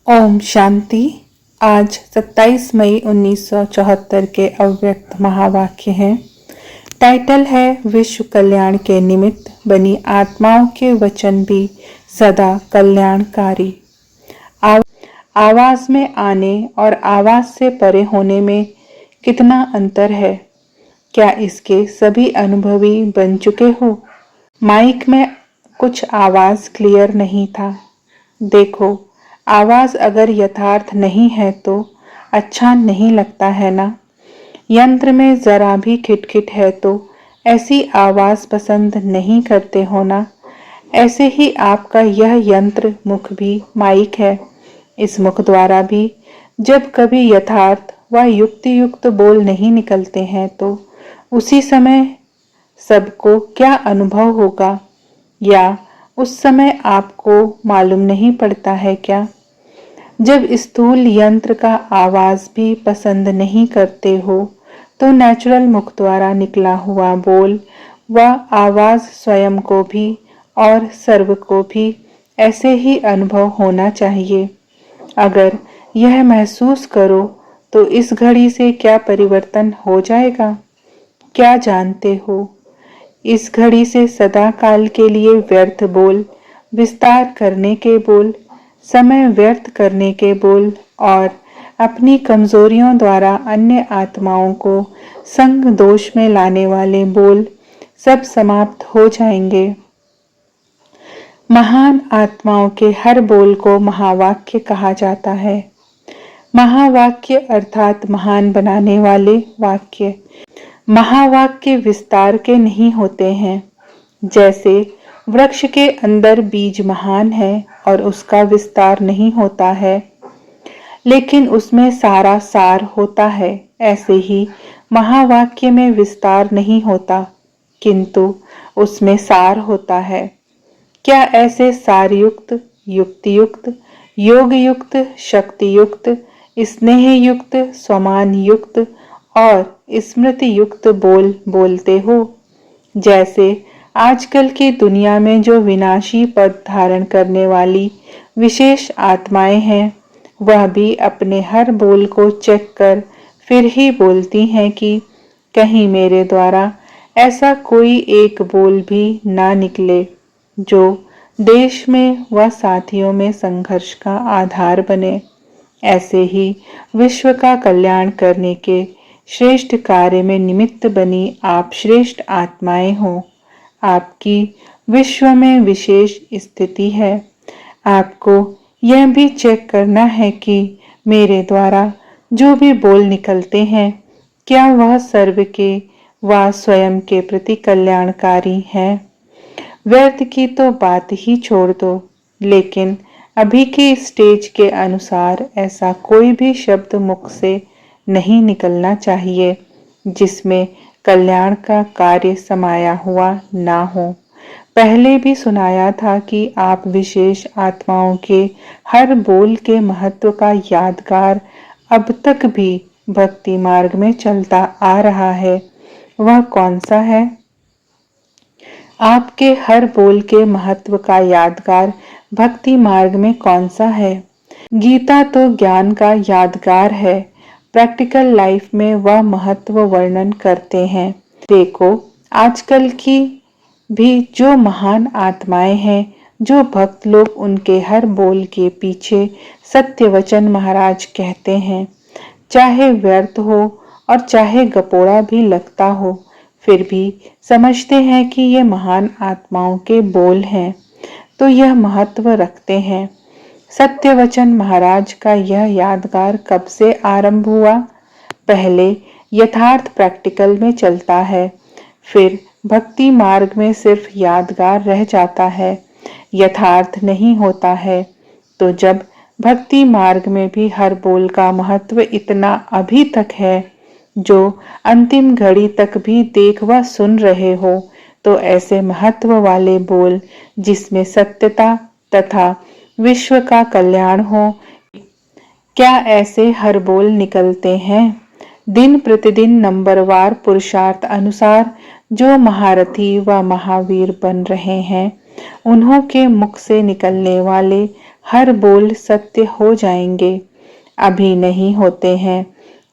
ओम शांति। आज 27 मई 1974 के अव्यक्त महावाक्य हैं। टाइटल है विश्व कल्याण के निमित्त बनी आत्माओं के वचन भी सदा कल्याणकारी। आवाज में आने और आवाज से परे होने में कितना अंतर है, क्या इसके सभी अनुभवी बन चुके हो? माइक में कुछ आवाज क्लियर नहीं था। देखो, आवाज अगर यथार्थ नहीं है तो अच्छा नहीं लगता है ना। यंत्र में जरा भी खिटखिट है तो ऐसी आवाज पसंद नहीं करते हो ना। ऐसे ही आपका यह यंत्र मुख भी माइक है। इस मुख द्वारा भी जब कभी यथार्थ व युक्ति युक्त बोल नहीं निकलते हैं तो उसी समय सबको क्या अनुभव होगा, या उस समय आपको मालूम नहीं पड़ता है क्या? जब स्थूल यंत्र का आवाज भी पसंद नहीं करते हो तो नेचुरल मुख द्वारा निकला हुआ बोल व आवाज स्वयं को भी और सर्व को भी ऐसे ही अनुभव होना चाहिए। अगर यह महसूस करो तो इस घड़ी से क्या परिवर्तन हो जाएगा? क्या जानते हो? इस घड़ी से सदा काल के लिए व्यर्थ बोल, विस्तार करने के बोल, समय व्यर्थ करने के बोल और अपनी कमजोरियों द्वारा अन्य आत्माओं को संग दोष में लाने वाले बोल सब समाप्त हो जाएंगे। महान आत्माओं के हर बोल को महावाक्य कहा जाता है। महावाक्य अर्थात महान बनाने वाले वाक्य। महावाक्य विस्तार के नहीं होते हैं। जैसे वृक्ष के अंदर बीज महान है और उसका विस्तार नहीं होता है, लेकिन उसमें सारा सार होता है। ऐसे ही महावाक्य में विस्तार नहीं होता, किंतु उसमें सार होता है। क्या ऐसे सारयुक्त, युक्तियुक्त, योग युक्त, शक्ति युक्त, स्नेह युक्त, स्वमान युक्त और स्मृति युक्त बोल बोलते हो? जैसे आजकल की दुनिया में जो विनाशी पद धारण करने वाली विशेष आत्माएं हैं, वह भी अपने हर बोल को चेक कर फिर ही बोलती हैं कि कहीं मेरे द्वारा ऐसा कोई एक बोल भी ना निकले जो देश में व साथियों में संघर्ष का आधार बने। ऐसे ही विश्व का कल्याण करने के श्रेष्ठ कार्य में निमित्त बनी आप श्रेष्ठ आत्माएं हो। आपकी विश्व में विशेष स्थिति है। आपको यह भी चेक करना है कि मेरे द्वारा जो भी बोल निकलते हैं, क्या वह सर्व के व स्वयं के प्रति कल्याणकारी है। व्यर्थ की तो बात ही छोड़ दो, लेकिन अभी की स्टेज के अनुसार ऐसा कोई भी शब्द मुख से नहीं निकलना चाहिए जिसमें कल्याण का कार्य समाया हुआ ना हो। पहले भी सुनाया था कि आप विशेष आत्माओं के हर बोल के महत्व का यादगार अब तक भी भक्ति मार्ग में चलता आ रहा है। वह कौन सा है? आपके हर बोल के महत्व का यादगार भक्ति मार्ग में कौन सा है? गीता तो ज्ञान का यादगार है। प्रैक्टिकल लाइफ में वह महत्व वर्णन करते हैं। देखो, आजकल की भी जो महान आत्माएं हैं, जो भक्त लोग उनके हर बोल के पीछे सत्य वचन महाराज कहते हैं, चाहे व्यर्थ हो और चाहे गपोड़ा भी लगता हो, फिर भी समझते हैं कि ये महान आत्माओं के बोल हैं, तो यह महत्व रखते हैं। सत्य वचन महाराज का यह यादगार कब से आरंभ हुआ? पहले यथार्थ प्रैक्टिकल में चलता है, फिर भक्ति मार्ग में सिर्फ यादगार रह जाता है, यथार्थ नहीं होता है। तो जब भक्ति मार्ग में भी हर बोल का महत्व इतना अभी तक है, जो अंतिम घड़ी तक भी देख व सुन रहे हो, तो ऐसे महत्व वाले बोल जिसमें सत्यता तथा विश्व का कल्याण हो, क्या ऐसे हर बोल निकलते हैं? दिन प्रतिदिन नंबरवार पुरुषार्थ अनुसार जो महारथी व महावीर बन रहे हैं, उन्हों के मुख से निकलने वाले हर बोल सत्य हो जाएंगे। अभी नहीं होते हैं,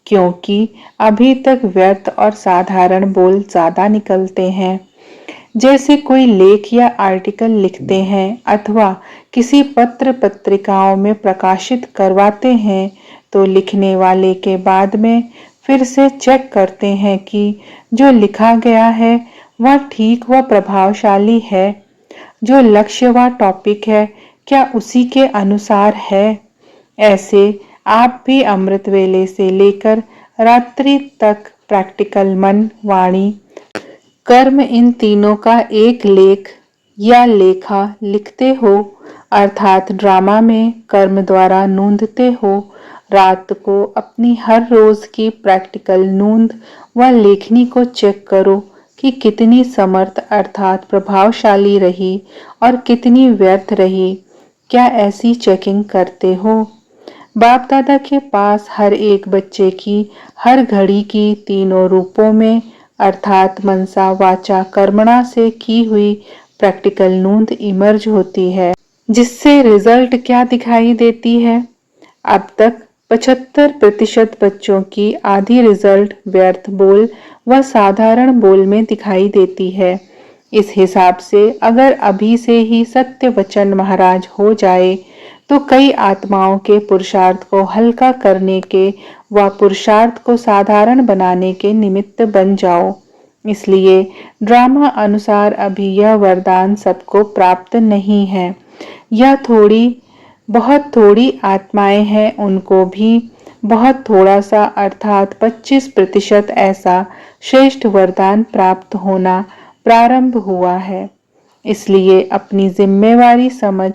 क्योंकि अभी तक व्यर्थ और साधारण बोल ज्यादा निकलते हैं। जैसे कोई लेख या आर्टिकल लिखते हैं अथवा किसी पत्र पत्रिकाओं में प्रकाशित करवाते हैं, तो लिखने वाले के बाद में फिर से चेक करते हैं कि जो लिखा गया है वह ठीक व प्रभावशाली है, जो लक्ष्य व टॉपिक है क्या उसी के अनुसार है। ऐसे आप भी अमृत वेले से लेकर रात्रि तक प्रैक्टिकल मन, वाणी, कर्म इन तीनों का एक लेख या लेखा लिखते हो, अर्थात ड्रामा में कर्म द्वारा नूंदते हो। रात को अपनी हर रोज की प्रैक्टिकल नूंद व लेखनी को चेक करो कि कितनी समर्थ अर्थात प्रभावशाली रही और कितनी व्यर्थ रही। क्या ऐसी चेकिंग करते हो? बाप दादा के पास हर एक बच्चे की हर घड़ी की तीनों रूपों में अर्थात मनसा, वाचा, कर्मणा से की हुई प्रैक्टिकल नूंद इमर्ज होती है, जिससे रिजल्ट क्या दिखाई देती है। अब तक 75% बच्चों की आधी रिजल्ट व्यर्थ बोल व साधारण बोल में दिखाई देती है। इस हिसाब से अगर अभी से ही सत्य वचन महाराज हो जाए तो कई आत्माओं के पुरुषार्थ को हल्का करने के व पुरुषार्थ को साधारण बनाने के निमित्त बन जाओ। इसलिए ड्रामा अनुसार अभी यह वरदान सबको प्राप्त नहीं है। यह बहुत थोड़ी आत्माएं हैं, उनको भी बहुत थोड़ा सा अर्थात 25% ऐसा श्रेष्ठ वरदान प्राप्त होना प्रारंभ हुआ है। इसलिए अपनी जिम्मेवारी समझ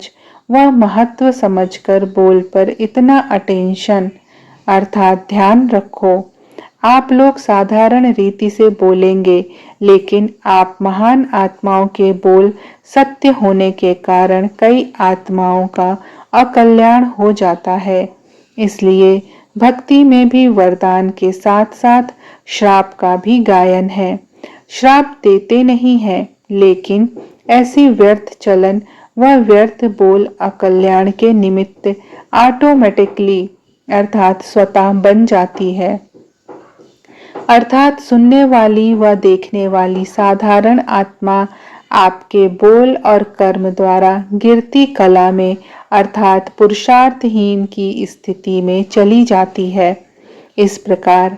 व महत्व समझकर बोल पर इतना अटेंशन अर्थात ध्यान रखो। आप लोग साधारण रीति से बोलेंगे, लेकिन आप महान आत्माओं के बोल सत्य होने के कारण कई आत्माओं का अकल्याण हो जाता है। इसलिए भक्ति में भी वरदान के साथ साथ श्राप का भी गायन है। श्राप देते नहीं है, लेकिन ऐसी व्यर्थ चलन व व्यर्थ बोल अकल्याण के निमित्त ऑटोमेटिकली अर्थात स्वतः बन जाती है। अर्थात सुनने वाली व देखने वाली साधारण आत्मा आपके बोल और कर्म द्वारा गिरती कला में अर्थात पुरुषार्थहीन की स्थिति में चली जाती है। इस प्रकार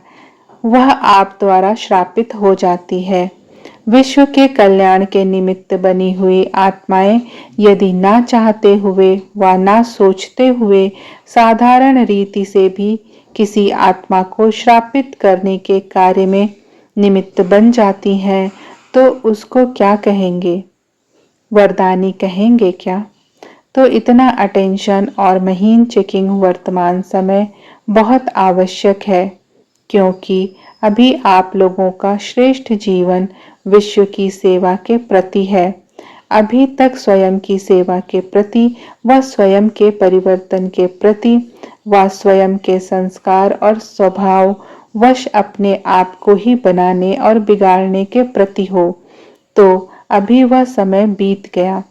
वह आप द्वारा श्रापित हो जाती है। विश्व के कल्याण के निमित्त बनी हुई आत्माएं यदि ना चाहते हुए व ना सोचते हुए साधारण रीति से भी किसी आत्मा को श्रापित करने के कार्य में निमित्त बन जाती हैं, तो उसको क्या कहेंगे? वरदानी कहेंगे क्या? तो इतना अटेंशन और महीन चेकिंग वर्तमान समय बहुत आवश्यक है, क्योंकि अभी आप लोगों का श्रेष्ठ जीवन विश्व की सेवा के प्रति है। अभी तक स्वयं की सेवा के प्रति व स्वयं के परिवर्तन के प्रति व स्वयं के संस्कार और स्वभाव वश अपने आप को ही बनाने और बिगाड़ने के प्रति हो, तो अभी वह समय बीत गया।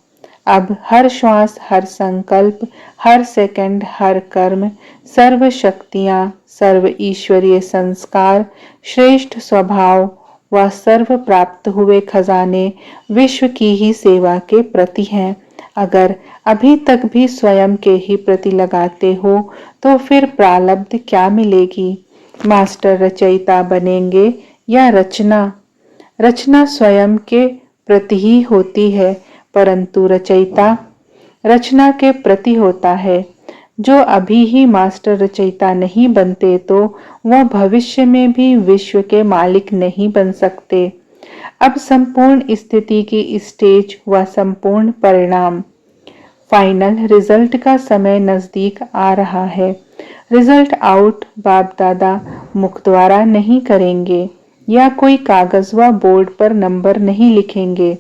अब हर श्वास, हर संकल्प, हर सेकंड, हर कर्म, सर्व शक्तियां, सर्व ईश्वरीय संस्कार, श्रेष्ठ स्वभाव व सर्व प्राप्त हुए खजाने विश्व की ही सेवा के प्रति हैं। अगर अभी तक भी स्वयं के ही प्रति लगाते हो तो फिर प्रारब्ध क्या मिलेगी? मास्टर रचयिता बनेंगे या रचना? रचना स्वयं के प्रति ही होती है, परंतु रचयिता रचना के प्रति होता है। जो अभी ही मास्टर रचयिता नहीं बनते तो वह भविष्य में भी विश्व के मालिक नहीं बन सकते। अब संपूर्ण स्थिति की स्टेज व संपूर्ण परिणाम फाइनल रिजल्ट का समय नजदीक आ रहा है। रिजल्ट आउट बाप दादा मुख द्वारा नहीं करेंगे या कोई कागज व बोर्ड पर नंबर नहीं लिखेंगे,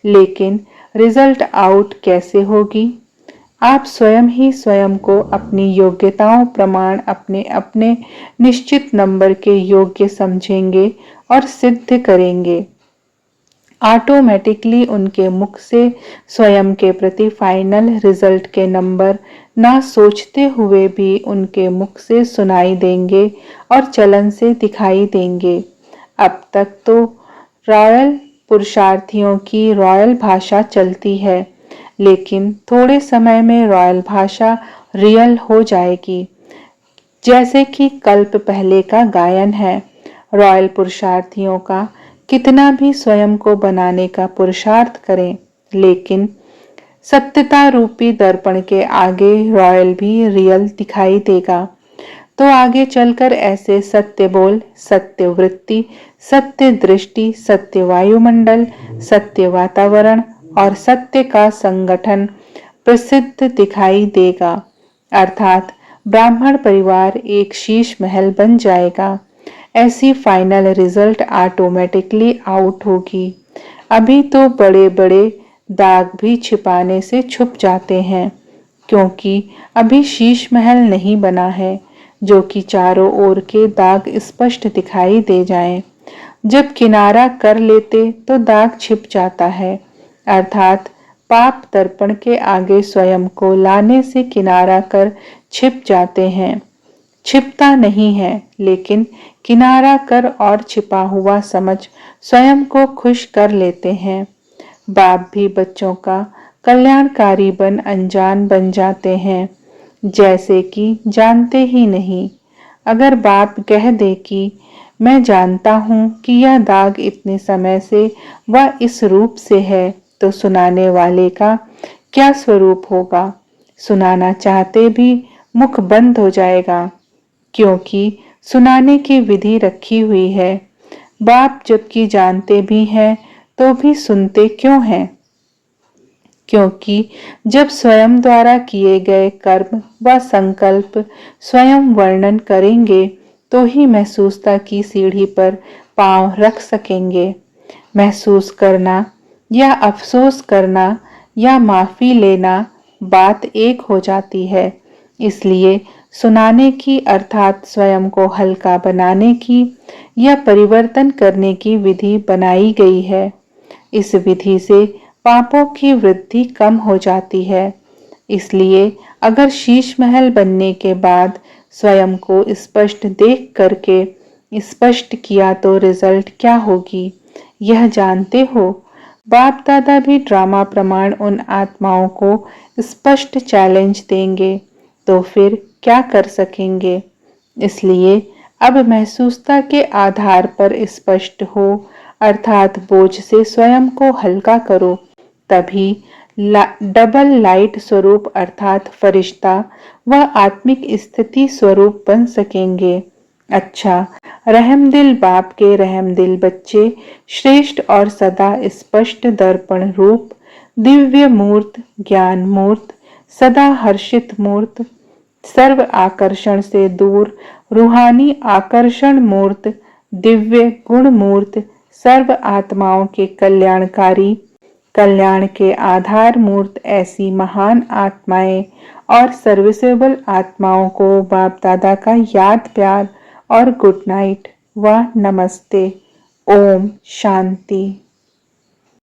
लेकिन रिजल्ट आउट कैसे होगी? आप स्वयं ही स्वयं को अपनी योग्यताओं प्रमाण अपने अपने निश्चित नंबर के योग्य समझेंगे और सिद्ध करेंगे। ऑटोमेटिकली उनके मुख से स्वयं के प्रति फाइनल रिजल्ट के नंबर ना सोचते हुए भी उनके मुख से सुनाई देंगे और चलन से दिखाई देंगे। अब तक तो रॉयल पुरुषार्थियों की रॉयल भाषा चलती है, लेकिन थोड़े समय में रॉयल भाषा रियल हो जाएगी। जैसे कि कल्प पहले का गायन है, रॉयल पुरुषार्थियों का कितना भी स्वयं को बनाने का पुरुषार्थ करें, लेकिन सत्यता रूपी दर्पण के आगे रॉयल भी रियल दिखाई देगा। तो आगे चलकर ऐसे सत्य बोल, सत्य वृत्ति, सत्य दृष्टि, सत्य वायुमंडल, सत्य वातावरण और सत्य का संगठन प्रसिद्ध दिखाई देगा, अर्थात ब्राह्मण परिवार एक शीश महल बन जाएगा। ऐसी फाइनल रिजल्ट ऑटोमेटिकली आउट होगी। अभी तो बड़े बड़े दाग भी छिपाने से छुप जाते हैं, क्योंकि अभी शीश महल नहीं बना है जो कि चारों ओर के दाग स्पष्ट दिखाई दे जाएं। जब किनारा कर लेते तो दाग छिप जाता है, अर्थात पाप दर्पण के आगे स्वयं को लाने से किनारा कर छिप जाते हैं। छिपता नहीं है, लेकिन किनारा कर और छिपा हुआ समझ स्वयं को खुश कर लेते हैं। बाप भी बच्चों का कल्याणकारी बन अनजान बन जाते हैं, जैसे कि जानते ही नहीं। अगर बाप कह दे कि मैं जानता हूं कि यह दाग इतने समय से व इस रूप से है, तो सुनाने वाले का क्या स्वरूप होगा? सुनाना चाहते भी मुख बंद हो जाएगा, क्योंकि सुनाने की विधि रखी हुई है। बाप जबकि जानते भी हैं तो भी सुनते क्यों हैं? क्योंकि जब स्वयं द्वारा किए गए कर्म व संकल्प स्वयं वर्णन करेंगे तो ही महसूसता की सीढ़ी पर पांव रख सकेंगे। महसूस करना या अफसोस करना या माफी लेना बात एक हो जाती है। इसलिए सुनाने की अर्थात स्वयं को हल्का बनाने की या परिवर्तन करने की विधि बनाई गई है। इस विधि से पापों की वृद्धि कम हो जाती है। इसलिए अगर शीश महल बनने के बाद स्वयं को स्पष्ट देख करके स्पष्ट किया तो रिजल्ट क्या होगी, यह जानते हो? बाप दादा भी ड्रामा प्रमाण उन आत्माओं को स्पष्ट चैलेंज देंगे, तो फिर क्या कर सकेंगे? इसलिए अब महसूसता के आधार पर स्पष्ट हो, अर्थात बोझ से स्वयं को हल्का करो, तभी डबल लाइट स्वरूप अर्थात फरिश्ता व आत्मिक स्थिति स्वरूप बन सकेंगे। अच्छा, रहमदिल बाप के रहमदिल बच्चे श्रेष्ठ और सदा स्पष्ट दर्पण रूप दिव्य मूर्त, ज्ञान मूर्त, सदा हर्षित मूर्त, सर्व आकर्षण से दूर रूहानी आकर्षण मूर्त, दिव्य गुण मूर्त, सर्व आत्माओं के कल्याणकारी, कल्याण के आधार मूर्त ऐसी महान आत्माएं और सर्विसेबल आत्माओं को बाप दादा का याद प्यार और गुड नाइट व नमस्ते। ओम शांति।